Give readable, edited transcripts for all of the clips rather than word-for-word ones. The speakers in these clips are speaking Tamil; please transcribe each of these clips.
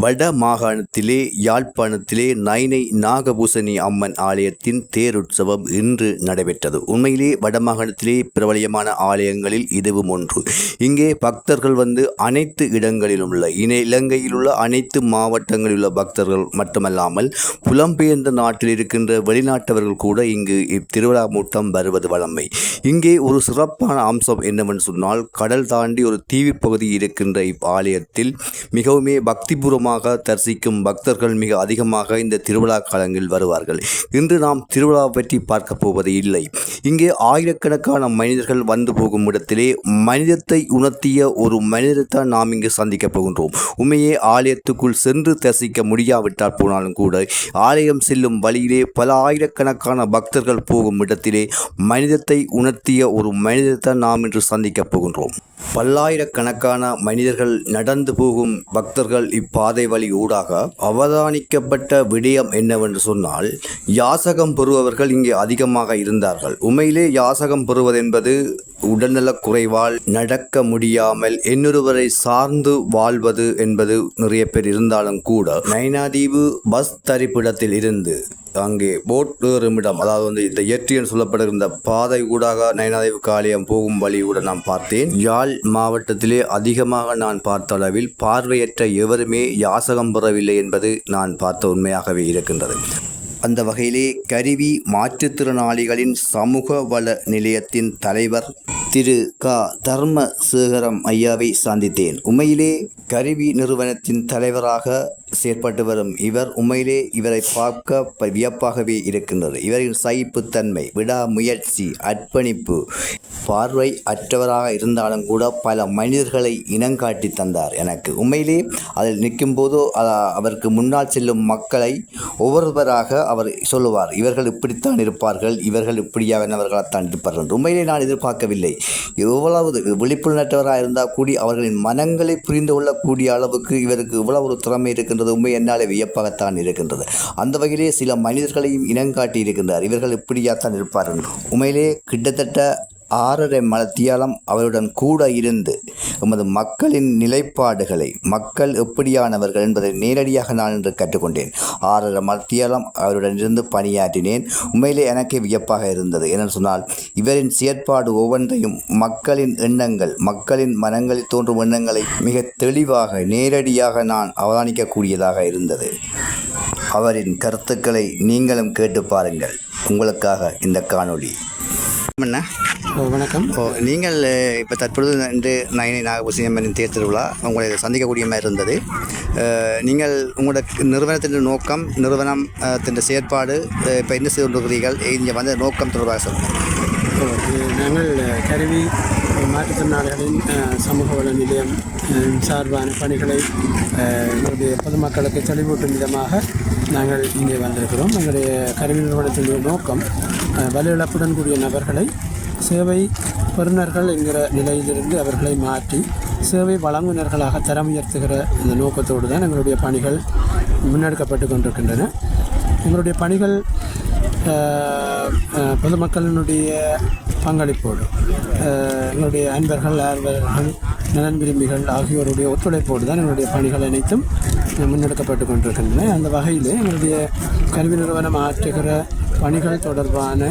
வட மாகாணத்திலே யாழ்ப்பாணத்திலே நைனை நாகபூசணி அம்மன் ஆலயத்தின் தேருற்சவம் இன்று நடைபெற்றது. உண்மையிலே வடமாகாணத்திலே பிரபலியமான ஆலயங்களில் இதுவும் ஒன்று. இங்கே பக்தர்கள் அனைத்து இடங்களிலும் உள்ள இலங்கையில் உள்ள அனைத்து மாவட்டங்களில் உள்ள பக்தர்கள் மட்டுமல்லாமல் புலம்பெயர்ந்த நாட்டில் இருக்கின்ற வெளிநாட்டவர்கள் கூட இங்கு இத்திருவிழா மூட்டம் வருவது வழமை. இங்கே ஒரு சிறப்பான அம்சம் என்னவென்று சொன்னால், கடல் தாண்டி ஒரு தீவு பகுதி இருக்கின்ற இவ்வாலயத்தில் மிகவுமே பக்திபூர்வமாக தரிசிக்கும் பக்தர்கள் மிக அதிகமாக இந்த திருவிழா காலங்களில் வருவார்கள். இன்று நாம் திருவிழா பற்றி பார்க்க போவது இல்லை. இங்கே ஆயிரக்கணக்கான மனிதர்கள் வந்து போகும் இடத்திலே மனிதத்தை உணர்த்திய ஒரு மனிதரைத்தான் நாம் இங்கு சந்திக்கப் போகின்றோம். உண்மையே ஆலயத்துக்குள் சென்று தரிசிக்க முடியாவிட்டால் போனாலும் கூட ஆலயம் செல்லும் வழியிலே பல ஆயிரக்கணக்கான பக்தர்கள் போகும் இடத்திலே மனிதத்தை உணர்த்திய ஒரு மனிதரைத்தான் நாம் இன்று சந்திக்கப் போகின்றோம். பல்லாயிரக்கணக்கான மனிதர்கள் நடந்து போகும் பக்தர்கள் இப்பாதை வழி ஊடாக அவதானிக்கப்பட்ட விடயம் என்னவென்று சொன்னால், யாசகம் பெறுபவர்கள் இங்கே அதிகமாக இருந்தார்கள். உண்மையிலே யாசகம் பெறுவது என்பது உடல்நலக் குறைவால் நடக்க முடியாமல் இன்னொருவரை சார்ந்து வாழ்வது என்பது நிறைய பேர் இருந்தாலும் கூட, நைனாதீவு பஸ் தரிப்பிடத்தில் இருந்து அங்கே போட் ஏறுமிடம், அதாவது இந்த எற்றியன் சொல்லப்படுகின்ற பாதை ஊடாக நைனாதீவு ஆலயம் போகும் வழி கூட நான் பார்த்தேன். யாழ் மாவட்டத்திலே அதிகமாக நான் பார்த்த அளவில் பார்வையற்ற எவருமே யாசகம் பெறவில்லை என்பது நான் பார்த்த உண்மையாகவே இருக்கின்றது. அந்த வகையிலே கருவி மாற்றுத்திறனாளிகளின் சமூக வள நிலையத்தின் தலைவர் திரு க தர்மசேகரம் ஐயாவை சந்தித்தேன். உண்மையிலே கருவி நிறுவனத்தின் தலைவராக செயற்பட்டு வரும் இவர், உண்மையிலே இவரை பார்க்க வியப்பாகவே இருக்கின்றது. இவரின் சகிப்புத்தன்மை, விடாமுயற்சி, அர்ப்பணிப்பு, பார்வை அற்றவராக இருந்தாலும் கூட பல மனிதர்களை இனங்காட்டி தந்தார் எனக்கு. உண்மையிலே அதில் நிற்கும்போது அவருக்கு முன்னால் செல்லும் மக்களை ஒவ்வொருவராக அவர் சொல்லுவார், இவர்கள் இப்படித்தான் இருப்பார்கள், இவர்கள் இப்படியானவர்களாகத்தான் இருப்பார்கள். உண்மையிலே நான் எதிர்பார்க்கவில்லை. எவ்வளவு விழிப்புணர்வற்றவராக இருந்தால் கூடி அவர்களின் மனங்களை புரிந்து கொள்ளக்கூடிய அளவுக்கு இவருக்கு இவ்வளவு ஒரு திறமை இருக்கின்றது. உண்மை என்னாலே வியப்பாகத்தான் இருக்கின்றது. அந்த வகையிலே சில மனிதர்களையும் இனங்காட்டி இருக்கின்றார், இவர்கள் இப்படியாத்தான் இருப்பார்கள். உண்மையிலே கிட்டத்தட்ட 6.5 மணித்தியாலம் அவருடன் கூட இருந்து எமது மக்களின் நிலைப்பாடுகளை, மக்கள் எப்படியானவர்கள் என்பதை நேரடியாக நான் இன்று கற்றுக்கொண்டேன். 6.5 மணித்தியாலம் அவருடன் இருந்து பணியாற்றினேன். உண்மையிலே எனக்கு வியப்பாக இருந்தது. என்னென்னு சொன்னால், இவரின் செயற்பாடு ஒவ்வொன்றையும் மக்களின் எண்ணங்கள், மக்களின் மனங்களில் தோன்றும் எண்ணங்களை மிக தெளிவாக நேரடியாக நான் அவதானிக்கக்கூடியதாக இருந்தது. அவரின் கருத்துக்களை நீங்களும் கேட்டு பாருங்கள். உங்களுக்காக இந்த காணொளி. வணக்கம். நீங்கள் இப்போ தற்பொழுது இன்று நைனை நாகபூசணி அம்மனின் தேர் திருவிழா உங்களை சந்திக்கக்கூடிய மாதிரி இருந்தது. நீங்கள் உங்களோட நிறுவனத்தின் நோக்கம், நிறுவனத்தின் செயற்பாடு, இப்போ என்ன செய்து கொண்டிருக்கிறீர்கள், இங்கே வந்த நோக்கம் தொடர்பாக சொல்லுங்கள். நாங்கள் கருவி மாற்றுத்திறனாளிகளின் சமூக வள நிலையம் சார்பான பணிகளை எங்களுடைய பொதுமக்களுக்கு தெளிவூட்டும் விதமாக நாங்கள் இங்கே வந்திருக்கிறோம். எங்களுடைய கருவி நிறுவனத்தினுடைய நோக்கம் வலுவிழப்புடன் கூடிய நபர்களை சேவை பெறுநர்கள் என்கிற நிலையிலிருந்து அவர்களை மாற்றி சேவை வழங்குநர்களாக தரம் உயர்த்துகிற இந்த நோக்கத்தோடு தான் எங்களுடைய பணிகள் முன்னெடுக்கப்பட்டு கொண்டிருக்கின்றன. எங்களுடைய பணிகள் பொதுமக்களினுடைய பங்களிப்போடு, எங்களுடைய அன்பர்கள், ஆர்வலர்கள், நலன் விரும்பிகள் ஆகியோருடைய ஒத்துழைப்போடு தான் எங்களுடைய பணிகள் அனைத்தும் முன்னெடுக்கப்பட்டு கொண்டிருக்கின்றன. அந்த வகையில் எங்களுடைய கல்வி நிறுவனம் ஆற்றுகிற பணிகள் தொடர்பான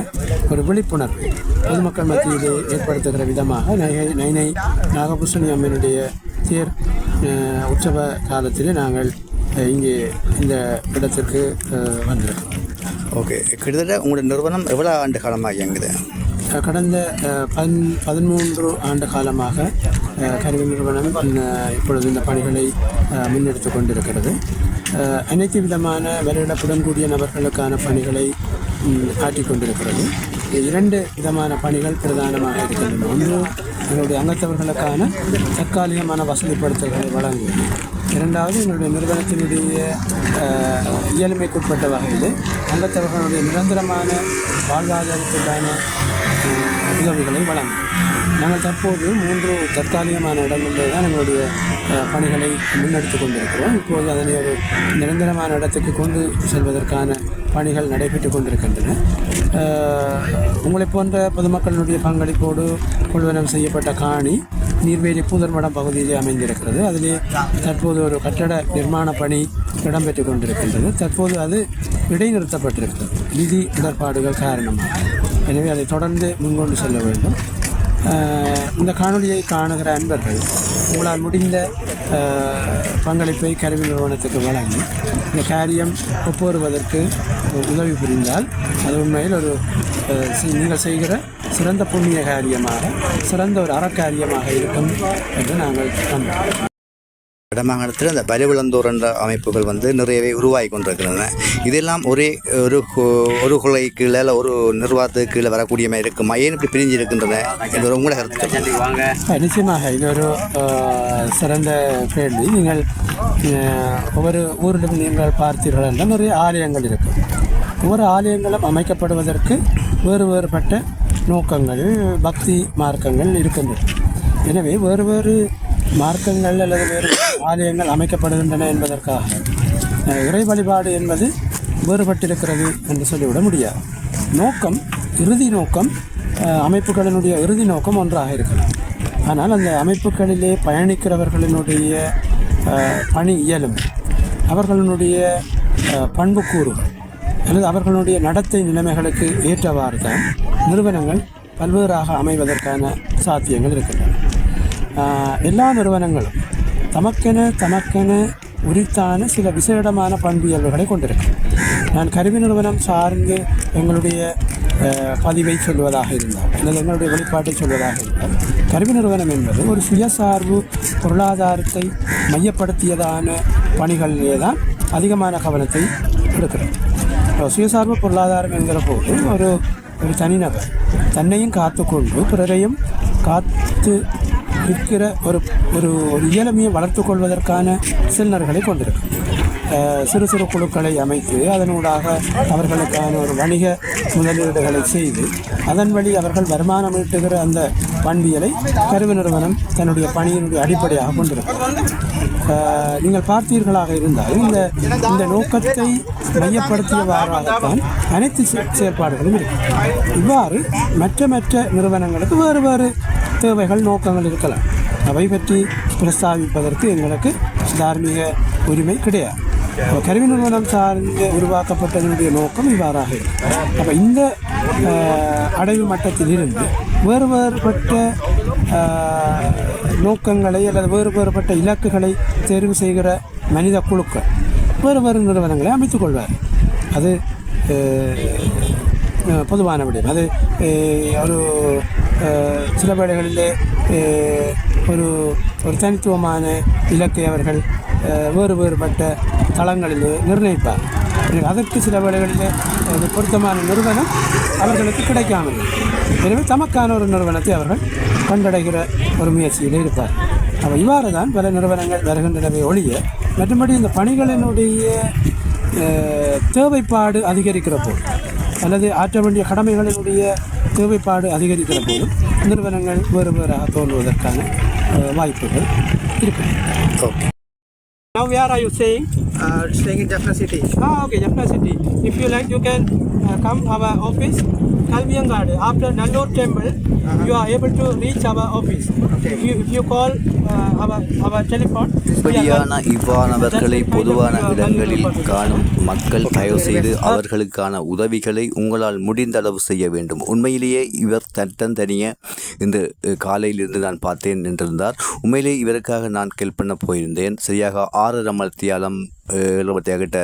ஒரு விழிப்புணர்வு பொதுமக்கள் மத்தியிலே ஏற்படுத்துகிற விதமாக நைனை நாகபூசணி அம்மனுடைய தேர் உற்சவ காலத்திலே நாங்கள் இங்கே இந்த இடத்திற்கு வந்திருக்கோம். ஓகே, கிட்டத்தட்ட உங்களோட நிறுவனம் எவ்வளோ ஆண்டு காலமாக இயங்குது? கடந்த 13 ஆண்டு காலமாக கருவி நிறுவனம் இப்பொழுது இந்த பணிகளை முன்னெடுத்து கொண்டிருக்கிறது. அனைத்து விதமான வரியிழப்புடன் கூடிய நபர்களுக்கான பணிகளை ஆற்றிக்கொண்டிருக்கிறது. 2 விதமான பணிகள் பிரதானமாக இருக்கின்றன. ஒன்று, எங்களுடைய அங்கத்தவர்களுக்கான தற்காலிகமான வசதிப்படுத்தல்களை வழங்குவது. 2வது, எங்களுடைய நிறுவனத்தினுடைய இயலுமைக்குட்பட்ட வகையில் அங்கத்தவர்களுடைய நிரந்தரமான வாழ்வாதாரத்திற்கான உதவிகளை வழங்கும். நாங்கள் தற்போது 3 தற்காலிகமான இடங்களில் தான் எங்களுடைய பணிகளை முன்னெடுத்து கொண்டிருக்கிறோம். இப்போது அதனை ஒரு நிரந்தரமான இடத்துக்கு கொண்டு செல்வதற்கான பணிகள் நடைபெற்று கொண்டிருக்கின்றன. உங்களை போன்ற பொதுமக்களினுடைய பங்களிப்போடு கொள்வனம் செய்யப்பட்ட காணி நீர்வேலி பூதர்மடம் பகுதியிலே அமைந்திருக்கிறது. அதிலே தற்போது ஒரு கட்டட நிர்மாண பணி இடம்பெற்று கொண்டிருக்கின்றது. தற்போது அது இடைநிறுத்தப்பட்டிருக்கிறது நிதி இடர்பாடுகள் காரணமாக. எனவே அதை தொடர்ந்து முன்கொண்டு செல்ல வேண்டும். இந்த காணொலியை காணுகிற அன்பர்கள் உங்களால் முடிந்த பங்களிப்பை கருவி நிறுவனத்துக்கு வழங்கி இந்த காரியம் ஒப்புவருவதற்கு உதவி புரிந்தால் அது உண்மையில் ஒரு நீங்கள் செய்கிற சிறந்த புண்ணிய காரியமாக, சிறந்த ஒரு அறக்காரியமாக இருக்கும் என்று நாங்கள் நம்புகிறோம். வடமாகாணத்தில் அந்த பலிவிழந்தோர் என்ற அமைப்புகள் நிறையவே உருவாகி கொண்டிருக்கின்றன. இதெல்லாம் ஒரே ஒரு கொலை கீழே இல்லை ஒரு நிர்வாகத்துக்கு கீழே வரக்கூடிய மாதிரி இருக்குமா? ஏன் இப்படி பிரிஞ்சு இருக்கின்றன என்ற உங்களை கருத்து? நிச்சயமாக இது ஒரு சிறந்த கேள்வி. நீங்கள் ஒவ்வொரு ஊரிலும் நீங்கள் பார்த்தீர்கள் என்றால் நிறைய ஆலயங்கள் இருக்கும். ஒவ்வொரு ஆலயங்களும் அமைக்கப்படுவதற்கு வேறு வேறுபட்ட நோக்கங்கள், பக்தி மார்க்கங்கள் இருக்கின்றன. எனவே வேறு வேறு மார்க்கங்கள் அல்லது வேறு ஆலயங்கள் அமைக்கப்படுகின்றன என்பதற்காக இறை வழிபாடு என்பது வேறுபட்டிருக்கிறது என்று சொல்லிவிட முடியாது. நோக்கம், இறுதி நோக்கம், அமைப்புகளினுடைய இறுதி நோக்கம் ஒன்றாக இருக்கலாம். ஆனால் அந்த அமைப்புகளிலே பயணிக்கிறவர்களினுடைய பணி இயலும், அவர்களுடைய பண்புக்கூறுகள் அல்லது அவர்களுடைய நடத்தை நிலைமைகளுக்கு ஏற்றவாறு தான் நிறுவனங்கள் பல்வேறாக அமைவதற்கான சாத்தியங்கள் இருக்கின்றன. எல்லா நிறுவனங்களும் தமக்கென உரித்தான சில விசேடமான பண்பியல்புகளை கொண்டிருக்கும். நான் கருவி நிறுவனம் சார்ந்து எங்களுடைய பதிவை சொல்வதாக இருந்தால் அல்லது எங்களுடைய வெளிப்பாட்டை சொல்வதாக இருந்தால், கருவி நிறுவனம் என்பது ஒரு சுயசார்பு பொருளாதாரத்தை மையப்படுத்தியதான பணிகளிலே தான் அதிகமான கவனத்தை எடுக்கிறது. சுயசார்பு பொருளாதாரம் என்கிற போது ஒரு தனிநபர் தன்னையும் காத்துக்கொண்டு பிறரையும் காத்து இருக்கிற ஒரு ஒரு ஒரு இயலுமையை வளர்த்து கொள்வதற்கான சின்னர்களை கொண்டிருக்கும். சிறு சிறு குழுக்களை அமைத்து அதனூடாக அவர்களுக்கான ஒரு வணிக முதலீடுகளை செய்து அதன் வழி அவர்கள் வருமானம் ஈட்டுகிற அந்த பண்பியலை கருவி நிறுவனம் தன்னுடைய பணியினுடைய அடிப்படையாக கொண்டிருக்கும். நீங்கள் பார்த்தீர்களாக இருந்தால் இந்த நோக்கத்தை மையப்படுத்தியவாறாகத்தான் அனைத்து செயற்பாடுகளும் இருக்கும். இவ்வாறு மற்ற நிறுவனங்களுக்கு வேறு வேறு தேவைகள், நோக்கங்கள் இருக்கலாம். அவை பற்றி பிரஸ்தாபிப்பதற்கு எங்களுக்கு தார்மீக உரிமை கிடையாது. கருவி நிறுவனம் சார்ந்து உருவாக்கப்பட்டதனுடைய நோக்கம் இவ்வாறாக இருக்கும். அப்போ இந்த அடைவு மட்டத்தில் இருந்து வேறுபட்ட நோக்கங்களை அல்லது வேறுபட்ட இலக்குகளை தேர்வு செய்கிற மனித குழுக்கள் வேறு நிறுவனங்களை அமைத்துக் கொள்வார். அது பொதுவான விடயம். அது ஒரு சில வேளைகளிலே ஒரு தனித்துவமான இலக்கை அவர்கள் வேறுபட்ட தளங்களிலே நிர்ணயிப்பார். அதற்கு சில வேளைகளிலே பொருத்தமான நிறுவனம் அவர்களுக்கு கிடைக்காமல், எனவே தமக்கான ஒரு நிறுவனத்தை அவர்கள் கண்டடைகிற ஒரு முயற்சியில் இருப்பார். அப்போ இவ்வாறு தான் பல நிறுவனங்கள் வருகின்றனவே ஒழிய, மற்றபடி இந்த பணிகளினுடைய தேவைப்பாடு அதிகரிக்கிற போது அல்லது ஆற்ற வேண்டிய கடமைகளினுடைய தேவைப்பாடு அதிகரிக்கிற போதும் நிறுவனங்கள் வேறாக தோன்றுவதற்கான வாய்ப்புகள் இருக்கு. Okay. Now where are you staying? Staying in Jaffna City. Okay, Jaffna City. If you like, you can come our office, Kalviyangadu. After Nallur Temple, you are able to reach our office. Okay. If you call our telephone. இப்படியான இவ்வானவர்களை பொதுவான இடங்களில் காணும் மக்கள் தயவு செய்து அவர்களுக்கான உதவிகளை உங்களால் முடிந்த அளவு செய்ய வேண்டும். உண்மையிலேயே இவர் தனியே இந்த காலையிலிருந்து நான் பார்த்தேன் என்றிருந்தார். உண்மையிலேயே இவருக்காக நான் ஹெல்ப் பண்ண போயிருந்தேன். சரியாக 6 மணித்தியாலம் 7 கிட்ட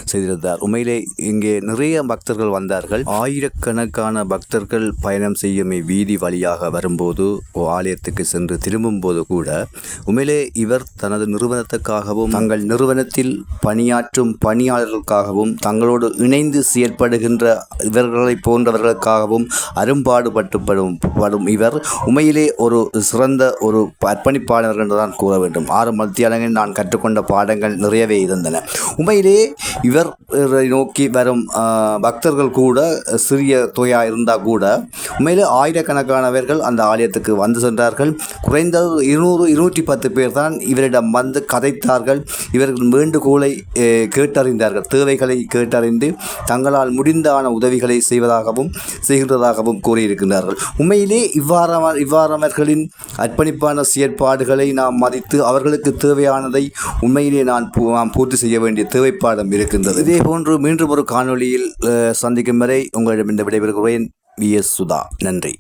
செய்திருந்தார். உண்மையிலே இங்கே நிறைய பக்தர்கள் வந்தார்கள். ஆயிரக்கணக்கான பக்தர்கள் பயணம் செய்யும் வீதி வழியாக வரும்போது, ஆலயத்துக்கு சென்று திரும்பும் போது கூட உண்மையிலே இவர் தனது நிறுவனத்துக்காகவும் தங்கள் நிறுவனத்தில் பணியாற்றும் பணியாளர்களுக்காகவும் தங்களோடு இணைந்து செயற்படுகின்ற இவர்களை போன்றவர்களுக்காகவும் அரும்பாடுபட்டு இவர் உண்மையிலே ஒரு சிறந்த ஒரு அர்ப்பணிப்பாளர் என்றுதான் கூற வேண்டும். 6 மணித்தியாலங்களில் நான் கற்றுக்கொண்ட பாடங்கள் நிறைய நிறையவே இருந்தன. உண்மையிலே இவர் நோக்கி வரும் பக்தர்கள் கூட சிறிய தொகையாக இருந்தால் கூட உண்மையிலே ஆயிரக்கணக்கானவர்கள் அந்த ஆலயத்துக்கு வந்து சென்றார்கள். குறைந்தது 200-210 பேர் தான் இவரிடம் வந்து கதைத்தார்கள். இவர்கள் வேண்டுகோளை கேட்டறிந்தார்கள், தேவைகளை கேட்டறிந்து தங்களால் முடிந்தான உதவிகளை செய்கிறதாகவும் கூறியிருக்கின்றார்கள். உண்மையிலே இவ்வாறவர்களின் அர்ப்பணிப்பான செயற்பாடுகளை நாம் மதித்து அவர்களுக்கு தேவையானதை உண்மையிலே நாம் பூர்த்தி செய்ய வேண்டிய தேவைப்பாடும் இருக்கின்றது. இதே போன்று மீண்டும் ஒரு காணொளியில் சந்திக்கும் வரை உங்களிடம் இந்த விடைபெறுகிறேன். VS சுதா. நன்றி.